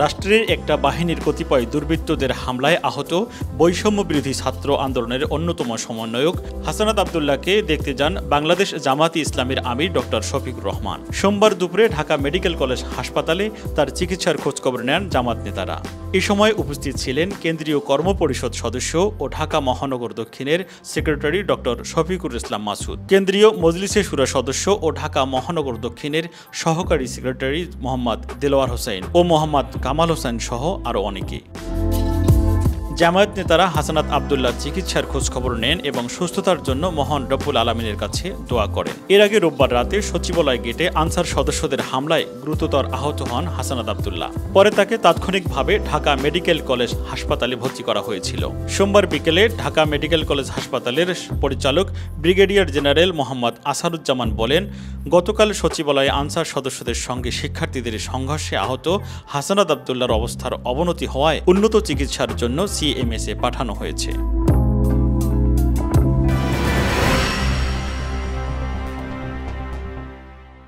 রাষ্ট্রের একটা বাহিনীর কতিপয় দুর্বৃত্তদের হামলায় আহত বৈষম্য বিরোধী ছাত্র আন্দোলনের অন্যতম সমন্বয়ক হাসানাত আব্দুল্লাহকে দেখতে যান বাংলাদেশ জামায়াতে ইসলামীর আমির ডক্টর শফিকুর রহমান। সোমবার দুপুরে ঢাকা মেডিকেল কলেজ হাসপাতালে তার চিকিৎসার খোঁজখবর নেন জামায়াত নেতারা। এ সময় উপস্থিত ছিলেন কেন্দ্রীয় কর্মপরিষদ সদস্য ও ঢাকা মহানগর দক্ষিণের সেক্রেটারি ডক্টর শফিকুর ইসলাম মাসুদ, কেন্দ্রীয় মজলিসে শুরা সদস্য ও ঢাকা মহানগর দক্ষিণের সহকারী সেক্রেটারি মোহাম্মদ দেলোয়ার হোসেন ও মোহাম্মদ কামাল হোসেন সহ আরও অনেকে। জামায়াত নেতারা হাসানাত আব্দুল্লাহর চিকিৎসার খোঁজখবর নেন এবং সুস্থতার জন্য মহান রব্বুল আলামিনের কাছে দোয়া করেন। এর আগে রোববার রাতে সচিবালয় গেটে আনসার সদস্যদের হামলায় গুরুতর আহত হন হাসানাত আব্দুল্লাহ। পরে তাকে তাৎক্ষণিকভাবে ঢাকা মেডিকেল কলেজ হাসপাতালে ভর্তি করা হয়েছিল। সোমবার বিকেলে ঢাকা মেডিকেল কলেজ হাসপাতালের পরিচালক ব্রিগেডিয়ার জেনারেল মোহাম্মদ আসারুজ্জামান বলেন, গতকাল সচিবালয়ে আনসার সদস্যদের সঙ্গে শিক্ষার্থীদের সংঘর্ষে আহত হাসানাত আব্দুল্লাহর অবস্থার অবনতি হওয়ায় উন্নত চিকিৎসার জন্য সিএমএসে পাঠানো হয়েছে।